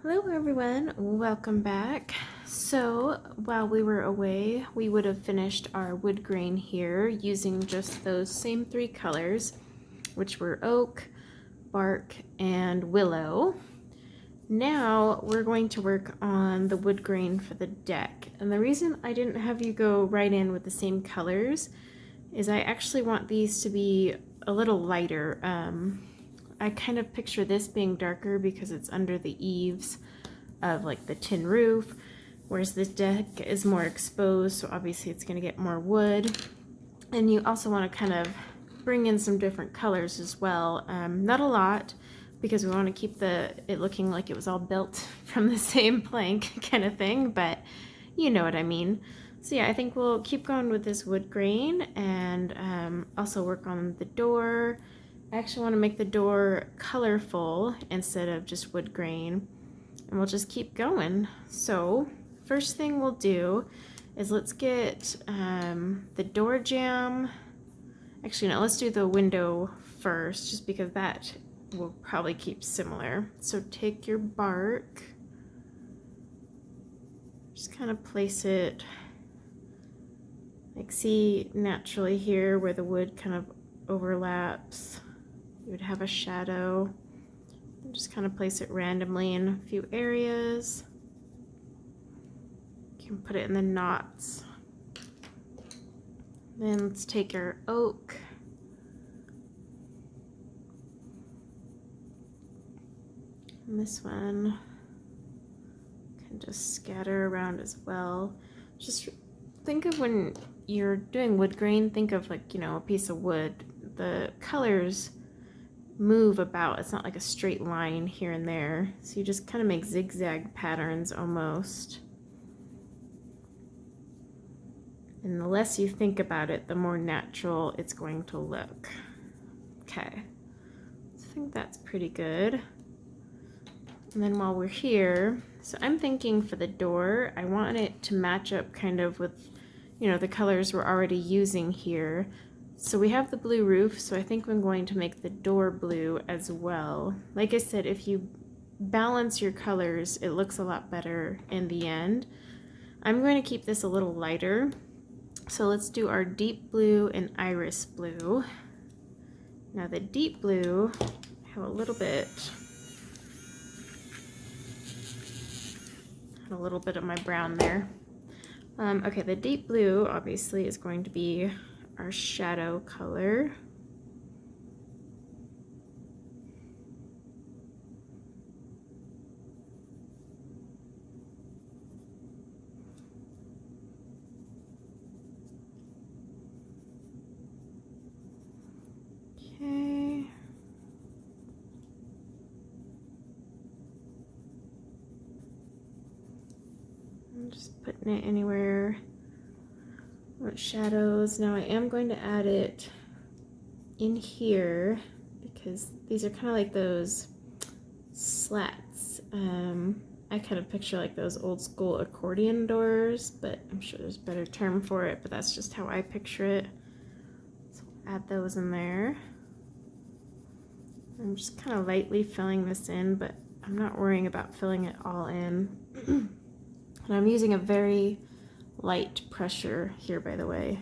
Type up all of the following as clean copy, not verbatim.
Hello everyone, welcome back. So while we were away, we would have finished our wood grain here using just those same three colors, which were oak, bark, and willow. Now we're going to work on the wood grain for the deck. And the reason I didn't have you go right in with the same colors is I actually want these to be a little lighter. I kind of picture this being darker because it's under the eaves of like the tin roof, whereas this deck is more exposed, so obviously it's going to get more wood. And you also want to kind of bring in some different colors as well. Not a lot, because we want to keep it looking like it was all built from the same plank kind of thing, but you know what I mean. So yeah, I think we'll keep going with this wood grain and also work on the door. I actually want to make the door colorful instead of just wood grain, and we'll just keep going. So first thing we'll do is let's get the door jamb. Actually, no, let's do the window first, just because that will probably keep similar. So take your bark, just kind of place it, like see naturally here where the wood kind of overlaps. You would have a shadow. And just kind of place it randomly in a few areas. You can put it in the knots. Then let's take our oak. And this one can just scatter around as well. Just think of when you're doing wood grain, think of like, you know, a piece of wood. The colors move about. It's not like a straight line here and there. So you just kind of make zigzag patterns almost. And the less you think about it, the more natural it's going to look. Okay, so I think that's pretty good. And then while we're here, so I'm thinking for the door, I want it to match up kind of with, you know, the colors we're already using here. So we have the blue roof, so I think I'm going to make the door blue as well. Like I said, if you balance your colors, it looks a lot better in the end. I'm going to keep this a little lighter. So let's do our deep blue and iris blue. Now the deep blue, I have a little bit of my brown there. Okay, the deep blue obviously is going to be our shadow color. Okay. I'm just putting it anywhere. I want shadows. Now I am going to add it in here because these are kind of like those slats. I kind of picture like those old school accordion doors, but I'm sure there's a better term for it, but that's just how I picture it. So I'll add those in there. I'm just kind of lightly filling this in, but I'm not worrying about filling it all in. And I'm using a very light pressure here, by the way.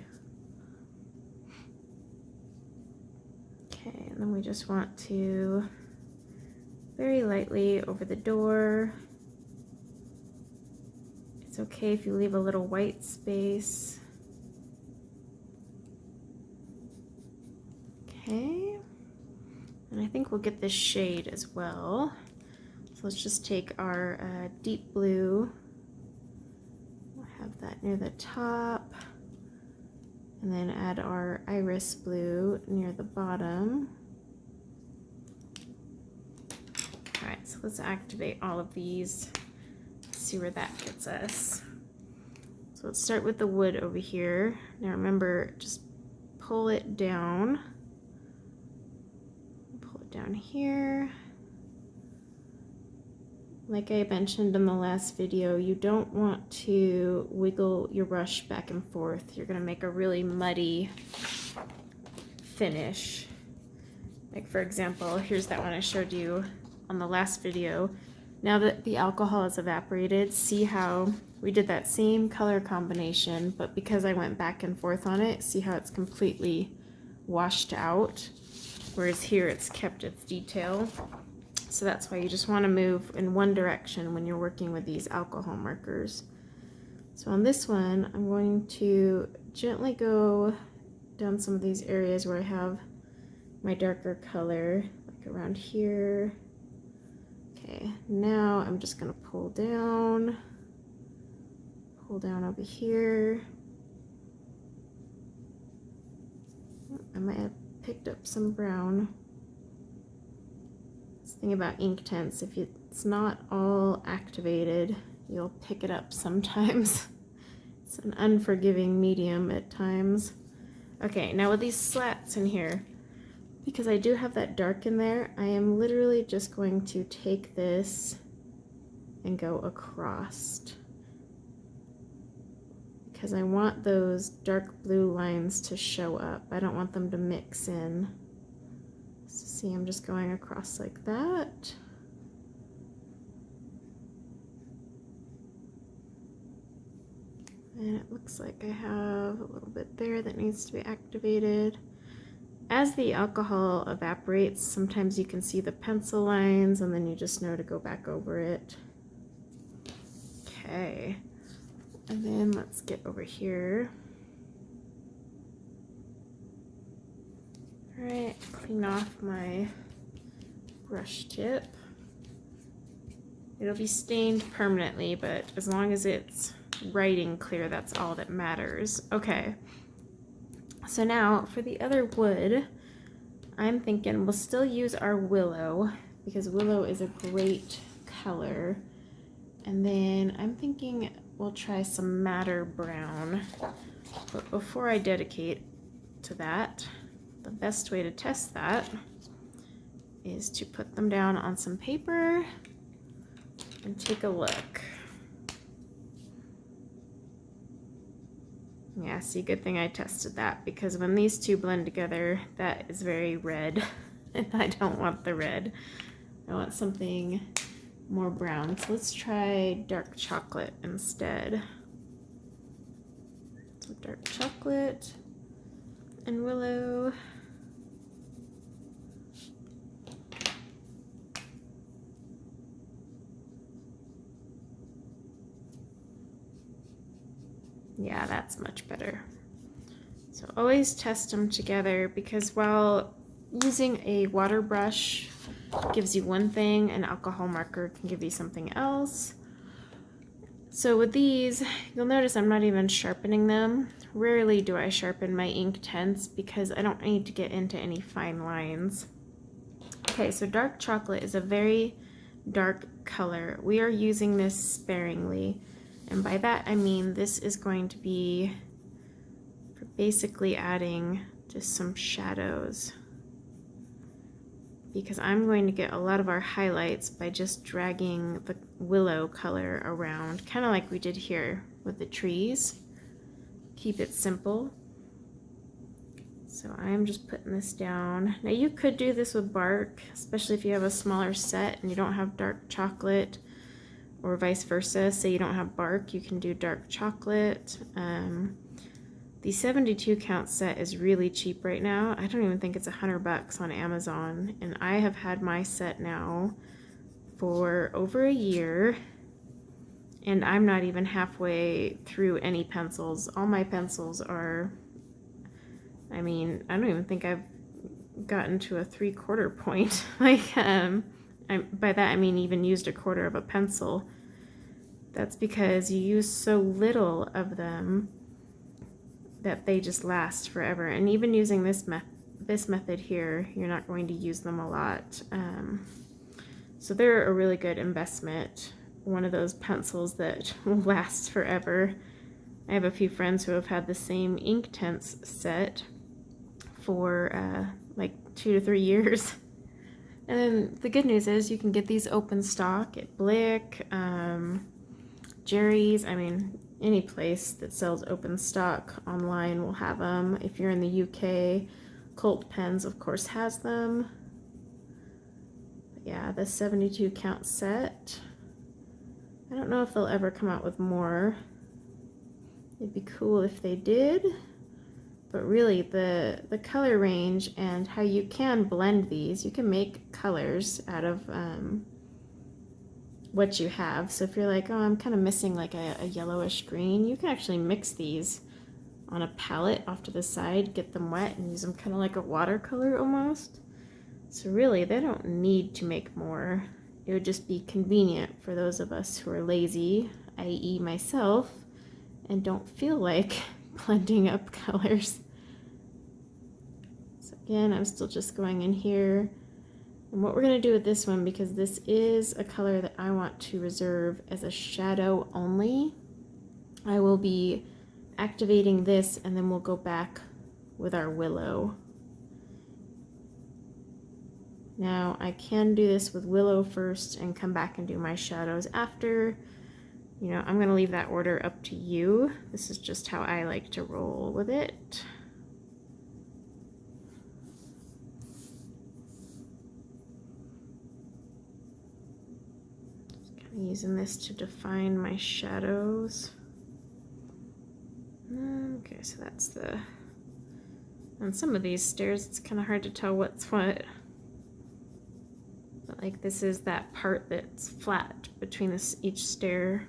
Okay, and then we just want to very lightly over the door. It's okay if you leave a little white space. Okay, and I think we'll get this shade as well. So let's just take our deep blue. Have that near the top, and then add our iris blue near the bottom. All right, so let's activate all of these, see where that gets us. So let's start with the wood over here. Now remember, just pull it down here. Like I mentioned in the last video, you don't want to wiggle your brush back and forth. You're gonna make a really muddy finish. Like for example, here's that one I showed you on the last video. Now that the alcohol has evaporated, see how we did that same color combination, but because I went back and forth on it, see how it's completely washed out, whereas here it's kept its detail. So that's why you just want to move in one direction when you're working with these alcohol markers. So on this one, I'm going to gently go down some of these areas where I have my darker color, like around here. Okay, now I'm just going to pull down over here. I might have picked up some brown. This thing about Inktense, if it's not all activated, you'll pick it up sometimes. It's an unforgiving medium at times. Okay, now with these slats in here, because I do have that dark in there, I am literally just going to take this and go across, because I want those dark blue lines to show up. I don't want them to mix in. So see, I'm just going across like that. And it looks like I have a little bit there that needs to be activated. As the alcohol evaporates, sometimes you can see the pencil lines and then you just know to go back over it. Okay, and then let's get over here. All right, clean off my brush tip. It'll be stained permanently, but as long as it's writing clear, that's all that matters. Okay. So now for the other wood, I'm thinking we'll still use our willow because willow is a great color. And then I'm thinking we'll try some madder brown. But before I dedicate to that, the best way to test that is to put them down on some paper and take a look. Yeah, see, good thing I tested that, because when these two blend together, that is very red, and I don't want the red. I want something more brown. So let's try dark chocolate instead. So dark chocolate and willow. Yeah, that's much better. So always test them together, because while using a water brush gives you one thing, an alcohol marker can give you something else. So with these, you'll notice I'm not even sharpening them. Rarely do I sharpen my Inktense because I don't need to get into any fine lines. Okay, so dark chocolate is a very dark color. We are using this sparingly. And by that I mean this is going to be for basically adding just some shadows, because I'm going to get a lot of our highlights by just dragging the willow color around, kind of like we did here with the trees. Keep it simple. So I'm just putting this down. Now you could do this with bark, especially if you have a smaller set and you don't have dark chocolate, or vice versa. Say you don't have bark, you can do dark chocolate. The 72 count set is really cheap right now. I don't even think it's $100 on Amazon, and I have had my set now for over a year, and I'm not even halfway through any pencils. All my pencils are, I mean, I don't even think I've gotten to a 3/4 point. Like, by that I mean even used a quarter of a pencil. That's because you use so little of them that they just last forever. And even using this method here, you're not going to use them a lot. So they're a really good investment. One of those pencils that will last forever. I have a few friends who have had the same Inktense set for like 2 to 3 years. And then the good news is you can get these open stock at Blick, Jerry's. I mean, any place that sells open stock online will have them. If you're in the UK, Colt Pens, of course, has them. But yeah, the 72 count set I don't know if they'll ever come out with more. It'd be cool if they did. But really, the color range and how you can blend these, you can make colors out of what you have. So if you're like, oh, I'm kind of missing like a yellowish green, you can actually mix these on a palette off to the side, get them wet, and use them kind of like a watercolor almost. So really, they don't need to make more. It would just be convenient for those of us who are lazy, i.e. myself, and don't feel like blending up colors. So again, I'm still just going in here. And what we're going to do with this one, because this is a color that I want to reserve as a shadow only, I will be activating this and then we'll go back with our willow. Now I can do this with willow first and come back and do my shadows after. You know, I'm going to leave that order up to you. This is just how I like to roll with it. Just kind of using this to define my shadows. Okay, so that's the... On some of these stairs, it's kind of hard to tell what's what. But like this is that part that's flat between each stair.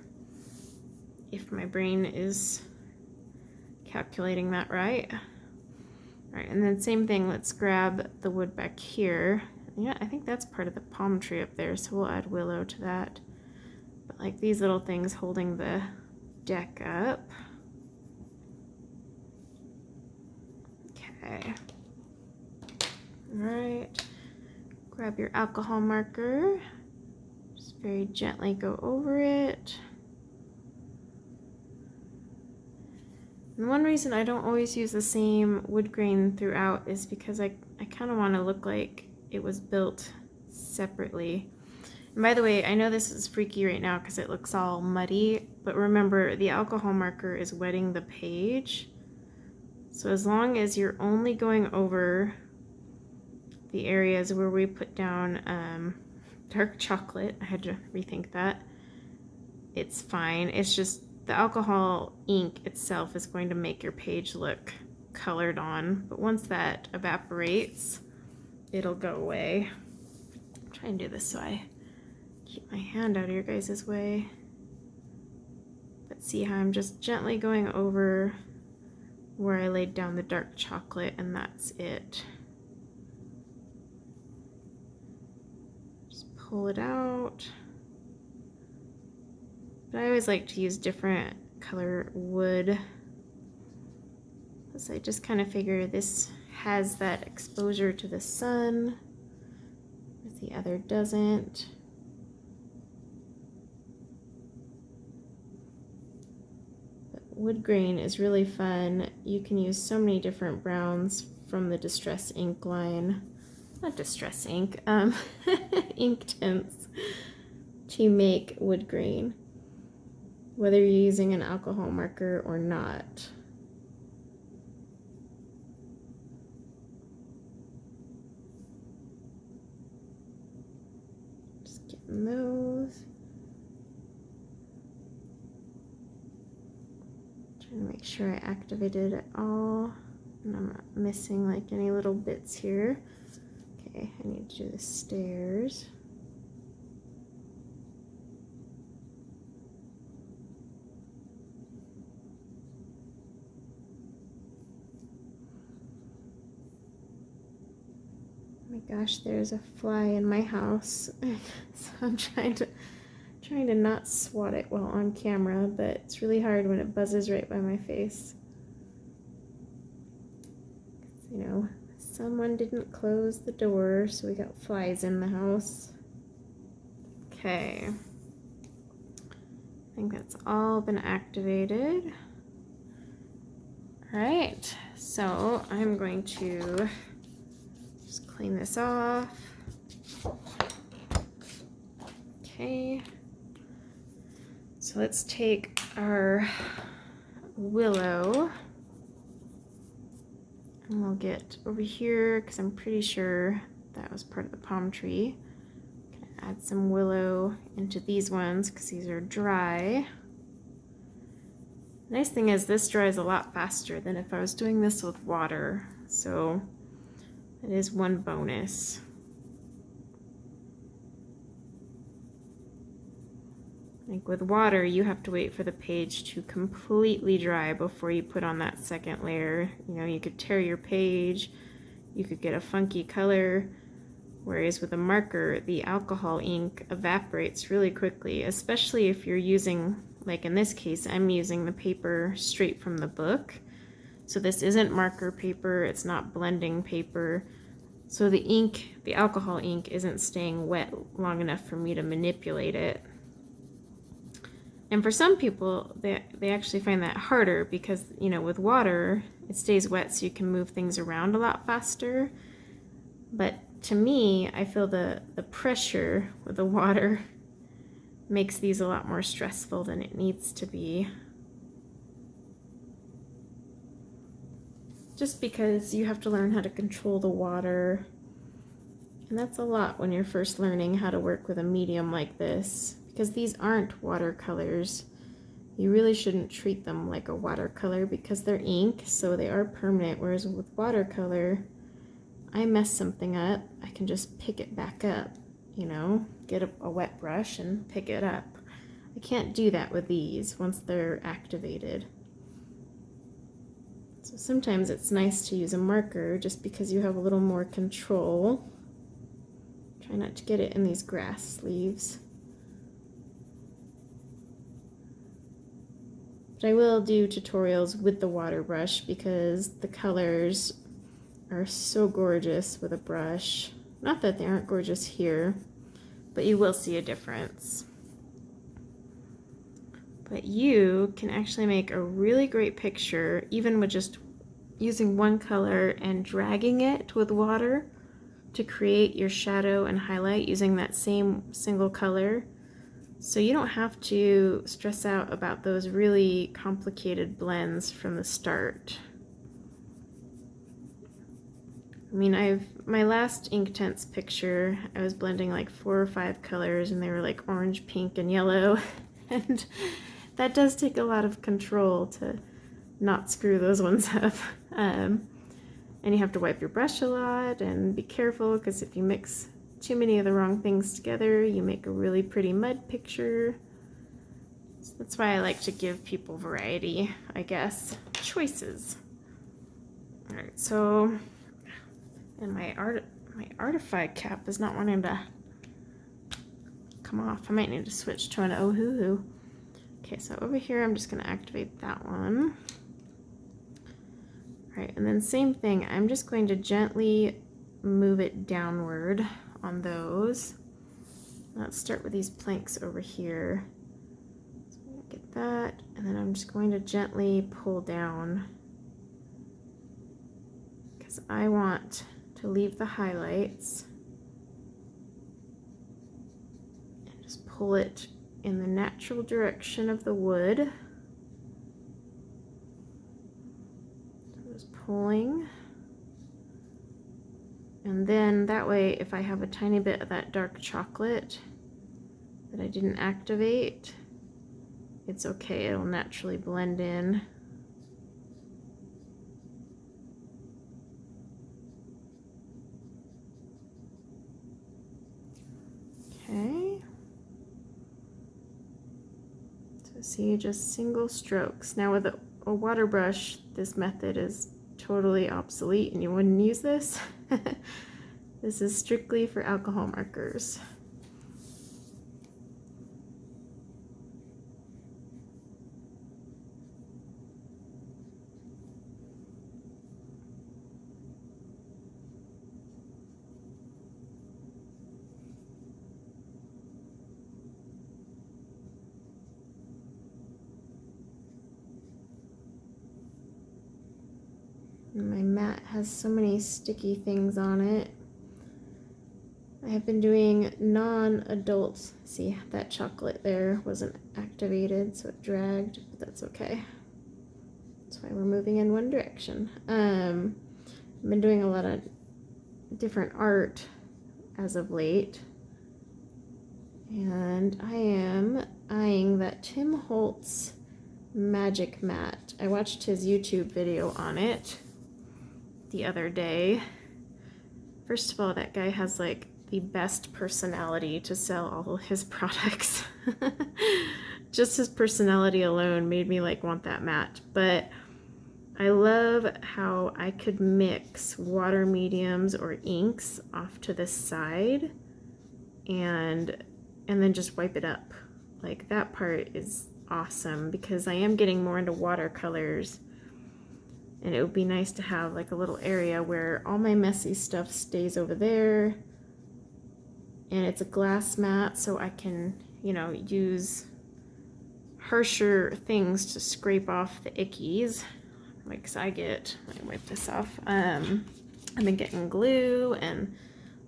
If my brain is calculating that right. All right, and then same thing, let's grab the wood back here. Yeah, I think that's part of the palm tree up there, so we'll add willow to that. But like these little things holding the deck up. Okay. All right, grab your alcohol marker. Just very gently go over it. And one reason I don't always use the same wood grain throughout is because I kind of want to look like it was built separately. And by the way, I know this is freaky right now because it looks all muddy, but remember the alcohol marker is wetting the page. So as long as you're only going over the areas where we put down dark chocolate, I had to rethink that, it's fine. It's just the alcohol ink itself is going to make your page look colored on, but once that evaporates, it'll go away. I'm trying to do this so I keep my hand out of your guys' way. But see how I'm just gently going over where I laid down the dark chocolate, and that's it. Just pull it out. But I always like to use different color wood, because I just kind of figure this has that exposure to the sun, whereas the other doesn't. But wood grain is really fun. You can use so many different browns from the Distress Ink line. Not Distress Ink, Inktense, to make wood grain, whether you're using an alcohol marker or not. Just getting those. Trying to make sure I activated it all and I'm not missing like any little bits here. Okay, I need to do the stairs. Oh my gosh, there's a fly in my house. So I'm trying to not swat it while on camera, but it's really hard when it buzzes right by my face. You know, someone didn't close the door, so we got flies in the house. Okay. I think that's all been activated. All right, so I'm going to just clean this off. Okay. So let's take our willow and we'll get over here because I'm pretty sure that was part of the palm tree. add some willow into these ones because these are dry. Nice thing is this dries a lot faster than if I was doing this with water, so it is one bonus. Like with water, you have to wait for the page to completely dry before you put on that second layer. You know, you could tear your page, you could get a funky color, whereas with a marker, the alcohol ink evaporates really quickly, especially if you're using, like in this case, I'm using the paper straight from the book. So this isn't marker paper, it's not blending paper. So the ink, the alcohol ink, isn't staying wet long enough for me to manipulate it. And for some people, they actually find that harder because, you know, with water, it stays wet so you can move things around a lot faster. But to me, I feel the pressure with the water makes these a lot more stressful than it needs to be. Just because you have to learn how to control the water. And that's a lot when you're first learning how to work with a medium like this. Because these aren't watercolors. You really shouldn't treat them like a watercolor because they're ink, so they are permanent. Whereas with watercolor, I mess something up, I can just pick it back up, you know, get a wet brush and pick it up. I can't do that with these once they're activated. So sometimes it's nice to use a marker just because you have a little more control. Try not to get it in these grass leaves. But I will do tutorials with the water brush because the colors are so gorgeous with a brush. Not that they aren't gorgeous here, but you will see a difference. But you can actually make a really great picture even with just using one color and dragging it with water to create your shadow and highlight using that same single color. So you don't have to stress out about those really complicated blends from the start. I mean, my last Inktense picture, I was blending like 4 or 5 colors and they were like orange, pink, and yellow. And that does take a lot of control to not screw those ones up. And you have to wipe your brush a lot and be careful because if you mix too many of the wrong things together, you make a really pretty mud picture. So that's why I like to give people variety, I guess, choices. All right, so, and my Artify cap is not wanting to come off. I might need to switch to an Ohuhu. Okay, so over here, I'm just gonna activate that one. All right, and then same thing, I'm just going to gently move it downward on those. Let's start with these planks over here. So I'm gonna get that, and then I'm just going to gently pull down because I want to leave the highlights and just pull it in the natural direction of the wood. So just pulling. And then that way, if I have a tiny bit of that dark chocolate that I didn't activate, it's okay, it'll naturally blend in. Okay. So see, just single strokes. Now with a water brush, this method is totally obsolete and you wouldn't use this. This is strictly for alcohol markers. And my mat has so many sticky things on it. I have been doing non-adult. See, that chocolate there wasn't activated, so it dragged, but that's okay. That's why we're moving in one direction. I've been doing a lot of different art as of late. And I am eyeing that Tim Holtz magic mat. I watched his YouTube video on it the other day. First of all, that guy has like the best personality to sell all his products. Just his personality alone made me like want that mat. But I love how I could mix water mediums or inks off to the side and then just wipe it up. Like that part is awesome because I am getting more into watercolors, and it would be nice to have like a little area where all my messy stuff stays over there, and it's a glass mat so I can, you know, use harsher things to scrape off the ickies. Like, 'cause let me wipe this off. I've been getting glue and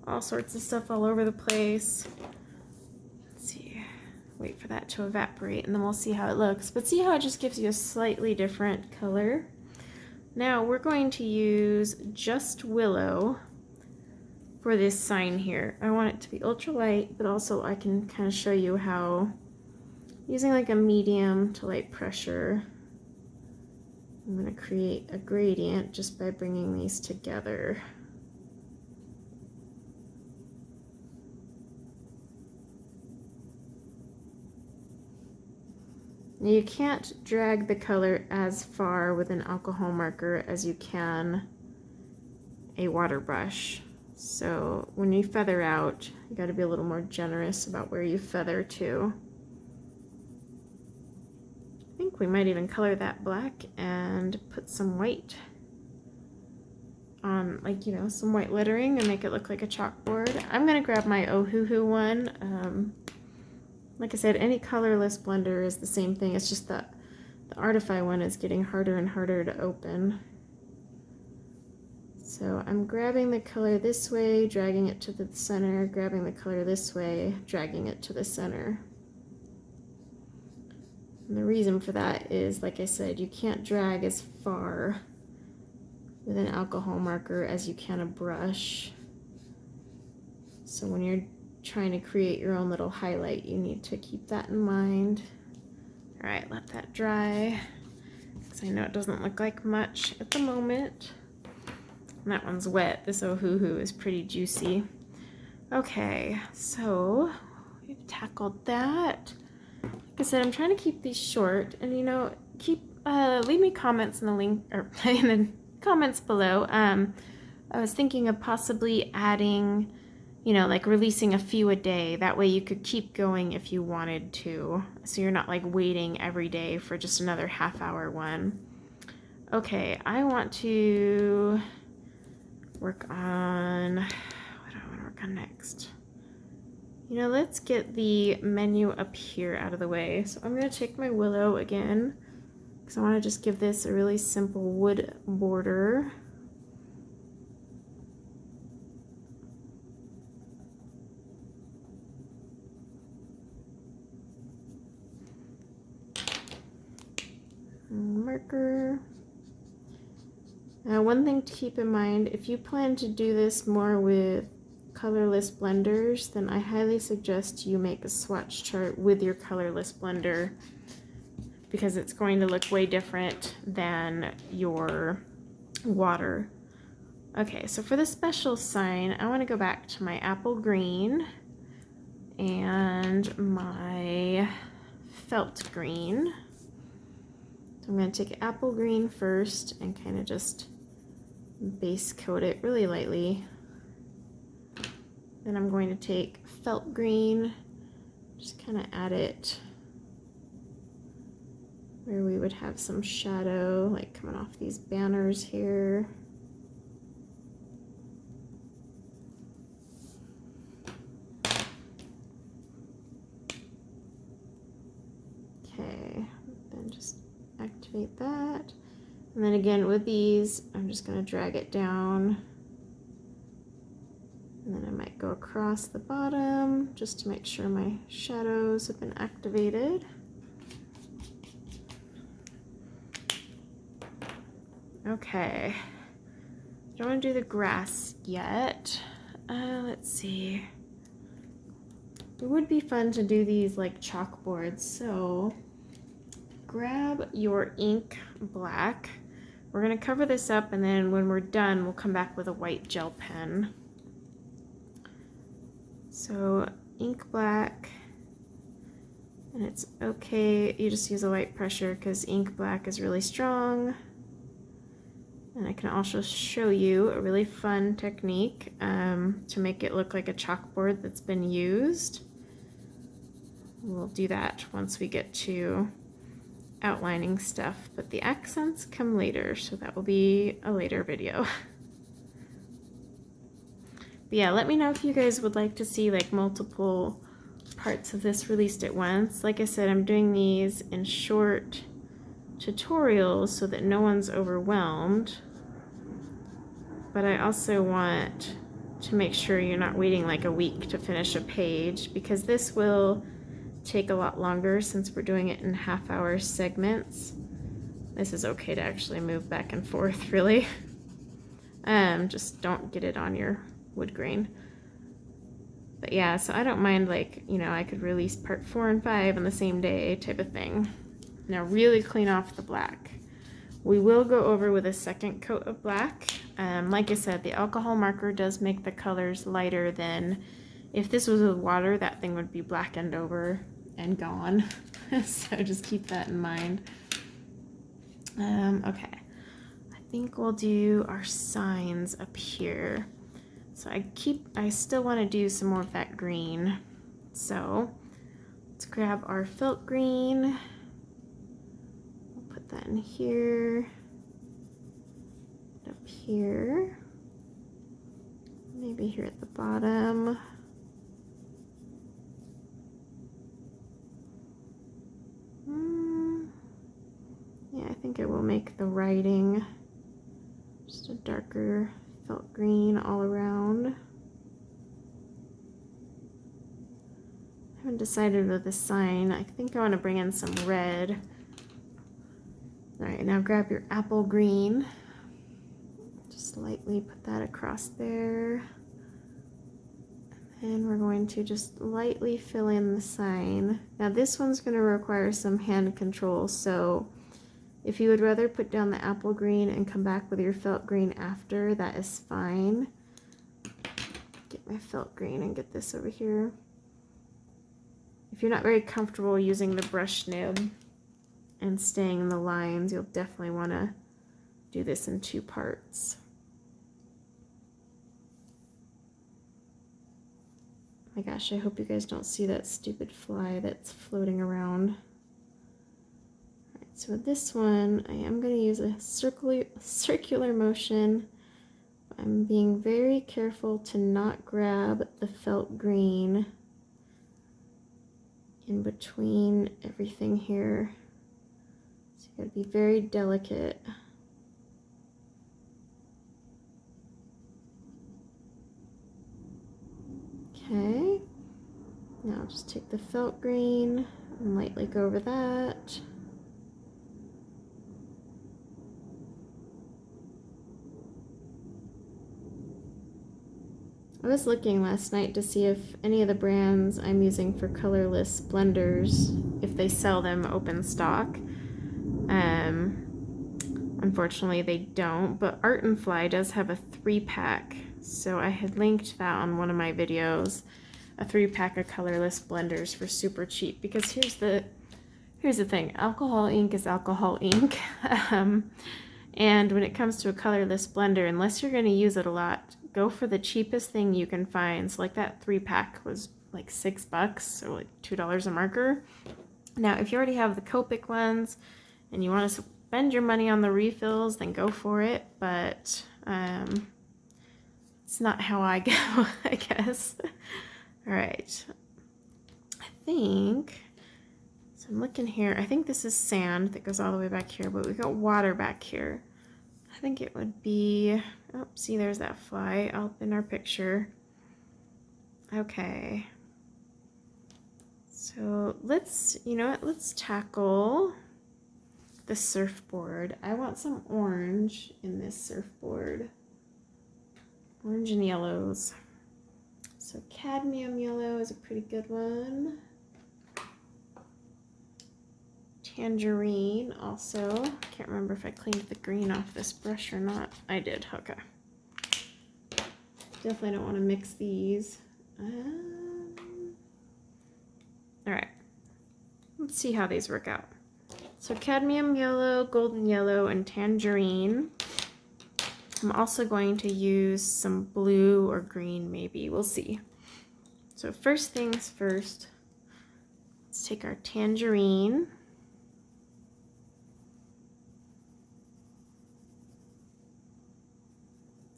all sorts of stuff all over the place. Let's see, wait for that to evaporate and then we'll see how it looks. But see how it just gives you a slightly different color? Now we're going to use Just Willow for this sign here. I want it to be ultra light, but also I can kind of show you how using like a medium to light pressure, I'm going to create a gradient just by bringing these together. Now you can't drag the color as far with an alcohol marker as you can a water brush. So when you feather out, you got to be a little more generous about where you feather to. I think we might even color that black and put some white on, like, you know, some white lettering and make it look like a chalkboard. I'm gonna grab my Ohuhu one. Like I said, any colorless blender is the same thing. It's just that the Artify one is getting harder and harder to open. So I'm grabbing the color this way, dragging it to the center, grabbing the color this way, dragging it to the center. And the reason for that is, like I said, you can't drag as far with an alcohol marker as you can a brush. So when you're trying to create your own little highlight, you need to keep that in mind. All right, let that dry, because I know it doesn't look like much at the moment. And that one's wet. This Ohuhu is pretty juicy. Okay, so we've tackled that. Like I said, I'm trying to keep these short, and you know, leave me comments in the link or in the comments below. I was thinking of possibly adding, you know, like releasing a few a day. That way you could keep going if you wanted to, so you're not like waiting every day for just another half-hour one. Okay, I want to work on, what do I want to work on next? You know, let's get the menu up here out of the way. So I'm going to take my willow again, because I want to just give this a really simple wood border. Marker. Now, one thing to keep in mind, if you plan to do this more with colorless blenders, then I highly suggest you make a swatch chart with your colorless blender, because it's going to look way different than your water. Okay, so for the special sign, I want to go back to my apple green and my felt green. So I'm going to take apple green first and kind of just base coat it really lightly. Then I'm going to take felt green, just kind of add it where we would have some shadow, like coming off these banners here. Okay, then just activate that. And then again with these, I'm just going to drag it down. And then I might go across the bottom just to make sure my shadows have been activated. Okay, I don't want to do the grass yet. Let's see. it would be fun to do these like chalkboards. So grab your ink black. We're gonna cover this up, and then when we're done, we'll come back with a white gel pen. So ink black, and it's okay, you just use a light pressure because ink black is really strong. And I can also show you a really fun technique to make it look like a chalkboard that's been used. We'll do that once we get to outlining stuff, but the accents come later, so that will be a later video. But yeah, let me know if you guys would like to see like multiple parts of this released at once. Like I said, I'm doing these in short tutorials so that no one's overwhelmed, but I also want to make sure you're not waiting like a week to finish a page, because this will take a lot longer since we're doing it in half-hour segments. This is okay to actually move back and forth, really. Just don't get it on your wood grain. But yeah, so I don't mind, like, you know, I could release part 4 and 5 on the same day type of thing. Now really clean off the black. We will go over with a second coat of black. Like I said, the alcohol marker does make the colors lighter than if this was with water, that thing would be blackened over and gone. So just keep that in mind. Okay, I think we'll do our signs up here. So I still want to do some more of that green. So let's grab our felt green. We'll put that in here, up here, maybe here at the bottom. Yeah, I think it will make the writing just a darker felt green all around. I haven't decided with the sign. I think I want to bring in some red. All right, now grab your apple green. Just lightly put that across there. And we're going to just lightly fill in the sign. Now this one's going to require some hand control, so if you would rather put down the apple green and come back with your felt green after, that is fine. Get my felt green and get this over here. If you're not very comfortable using the brush nib and staying in the lines, you'll definitely want to do this in 2 parts. My gosh, I hope you guys don't see that stupid fly that's floating around. So with this one, I am going to use a circular motion. I'm being very careful to not grab the felt green in between everything here. So you got to be very delicate. Okay, now I'll just take the felt green and lightly go over that. I was looking last night to see if any of the brands I'm using for colorless blenders, if they sell them open stock. Unfortunately they don't, but Art and Fly does have a 3-pack. So I had linked that on one of my videos, a 3-pack of colorless blenders for super cheap, because here's the thing, alcohol ink is alcohol ink. And when it comes to a colorless blender, unless you're going to use it a lot, go for the cheapest thing you can find. So like that 3-pack was like $6, so like $2 a marker. Now if you already have the Copic ones and you want to spend your money on the refills, then go for it, but it's not how I go, I guess. All right, I think, so I'm looking here, I think this is sand that goes all the way back here, but we got water back here. I think it would be, oh, see, there's that fly up in our picture. Okay. So let's, you know what, let's tackle the surfboard. I want some orange in this surfboard. Orange and yellows. So cadmium yellow is a pretty good one. Tangerine also. Can't remember if I cleaned the green off this brush or not. I did, okay. Definitely don't want to mix these. All right, let's see how these work out. So cadmium yellow, golden yellow, and tangerine. I'm also going to use some blue or green maybe, we'll see. So first things first, let's take our tangerine.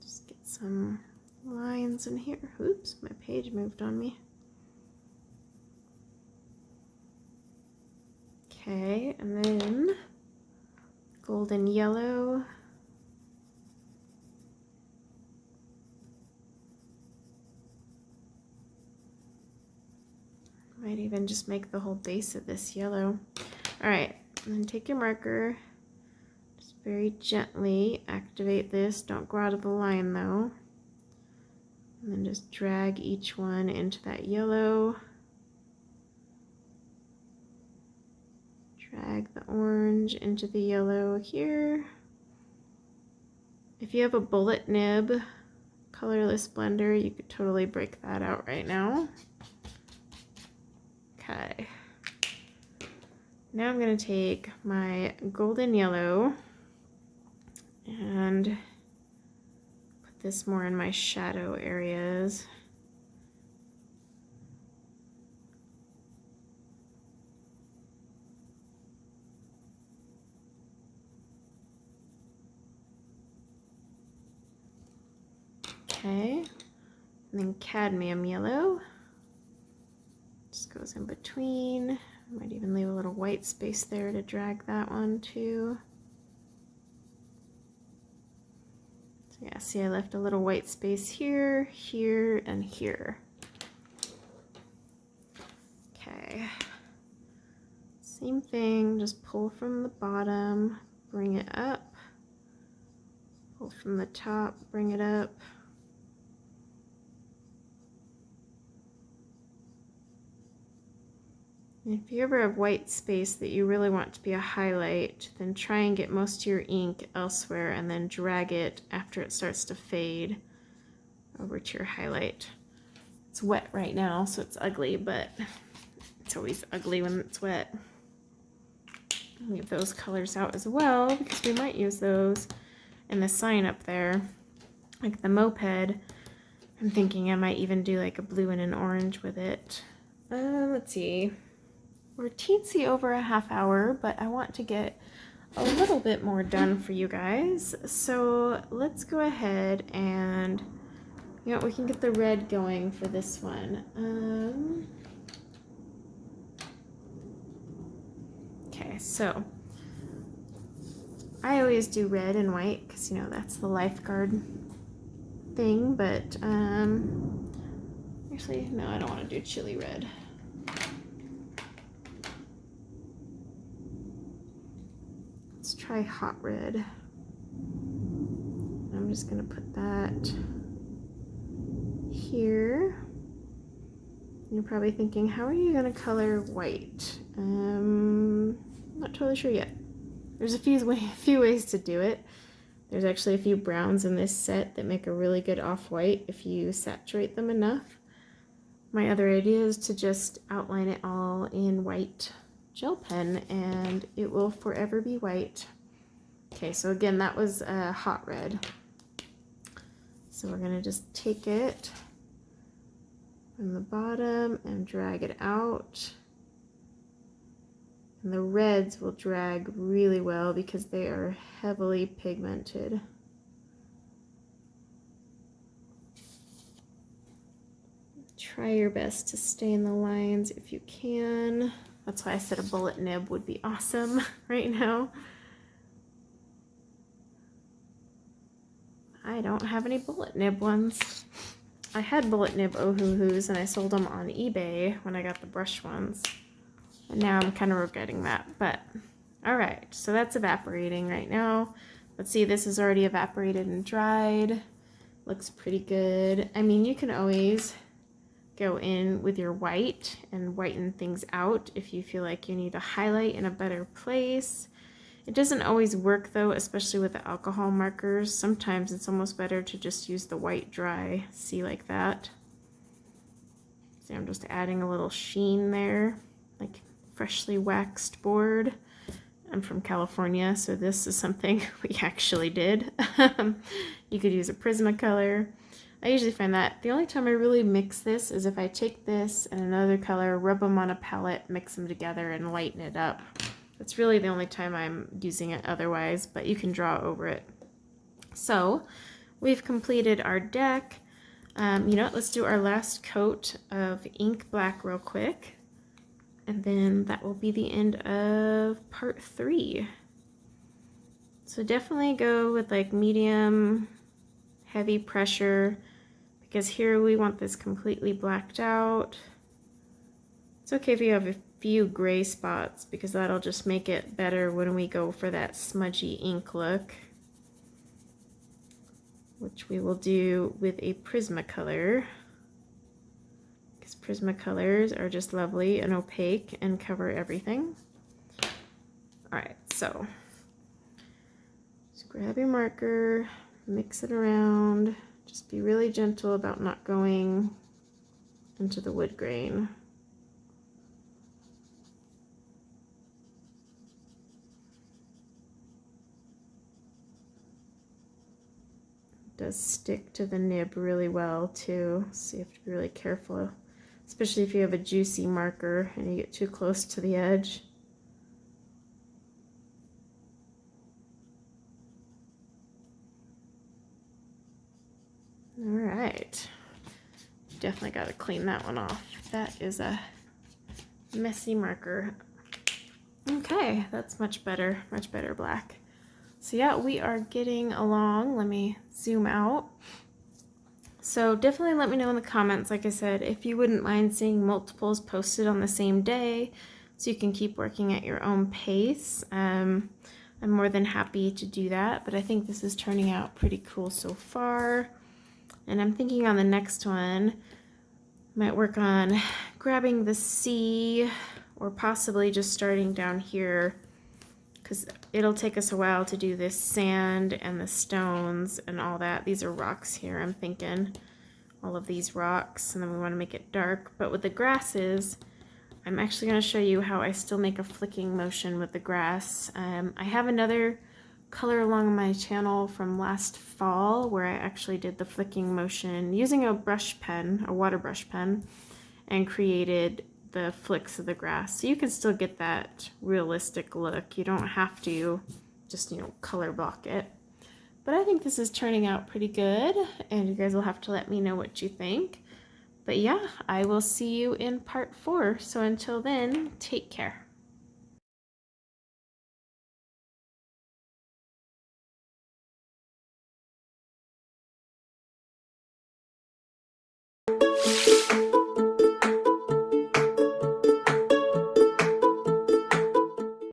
Just get some lines in here. Oops, my page moved on me. Okay, and then golden yellow. Might even just make the whole base of this yellow. All right, and then take your marker, just very gently activate this. Don't go out of the line though. And then just drag each one into that yellow. Drag the orange into the yellow here. If you have a bullet nib colorless blender, you could totally break that out right now. Okay. Now I'm going to take my golden yellow and put this more in my shadow areas. Okay, and then cadmium yellow just goes in between. Might even leave a little white space there to drag that one too. So yeah, see I left a little white space here, here, and here. Okay, same thing, just pull from the bottom, bring it up, pull from the top, bring it up. If you ever have white space that you really want to be a highlight, then try and get most of your ink elsewhere and then drag it after it starts to fade over to your highlight. It's wet right now, so it's ugly, but it's always ugly when it's wet. Leave those colors out as well because we might use those in the sign up there, like the moped. I'm thinking I might even do like a blue and an orange with it. Let's see. We're teensy over a half hour, but I want to get a little bit more done for you guys. So let's go ahead and, you know, we can get the red going for this one. Okay, so I always do red and white because, you know, that's the lifeguard thing, but actually, no, I don't want to do chili red. Let's try hot red. I'm just going to put that here. You're probably thinking, how are you going to color white? Not totally sure yet. There's a few ways to do it. There's actually a few browns in this set that make a really good off-white if you saturate them enough. My other idea is to just outline it all in white gel pen and it will forever be white. Okay, so again, that was a hot red. So we're gonna just take it from the bottom and drag it out. And the reds will drag really well because they are heavily pigmented. Try your best to stay in the lines if you can. That's why I said a bullet nib would be awesome right now. I don't have any bullet nib ones. I had bullet nib oh-hoo-hoos and I sold them on eBay when I got the brush ones. And now I'm kind of regretting that, but all right, so that's evaporating right now. Let's see, this is already evaporated and dried. Looks pretty good. I mean, you can always go in with your white and whiten things out if you feel like you need a highlight in a better place. It doesn't always work though, especially with the alcohol markers. Sometimes it's almost better to just use the white dry, see, like that. See, I'm just adding a little sheen there, like freshly waxed board. I'm from California, so this is something we actually did. You could use a Prismacolor. I usually find that the only time I really mix this is if I take this and another color, rub them on a palette, mix them together, and lighten it up. That's really the only time I'm using it otherwise, but you can draw over it. So we've completed our deck. You know what, let's do our last coat of ink black real quick. And then that will be the end of part 3. So definitely go with like medium, heavy pressure, because here we want this completely blacked out. It's okay if you have a few gray spots, because that'll just make it better when we go for that smudgy ink look, which we will do with a Prismacolor, because Prismacolors are just lovely and opaque and cover everything. Alright, so just grab your marker, mix it around, just be really gentle about not going into the wood grain. It does stick to the nib really well too, so you have to be really careful, especially if you have a juicy marker and you get too close to the edge. All right, definitely got to clean that one off. That is a messy marker. Okay, that's much better black. So yeah, we are getting along. Let me zoom out. So definitely let me know in the comments, like I said, if you wouldn't mind seeing multiples posted on the same day so you can keep working at your own pace. I'm more than happy to do that, but I think this is turning out pretty cool so far. And I'm thinking on the next one, might work on grabbing the C, or possibly just starting down here, because it'll take us a while to do this sand and the stones and all that. These are rocks here, I'm thinking. All of these rocks, and then we want to make it dark. But with the grasses, I'm actually going to show you how I still make a flicking motion with the grass. I have another color along my channel from last fall where I actually did the flicking motion using a brush pen, a water brush pen, and created the flicks of the grass. So you can still get that realistic look. You don't have to just, you know, color block it. But I think this is turning out pretty good, and you guys will have to let me know what you think. But yeah, I will see you in part 4. So until then, take care.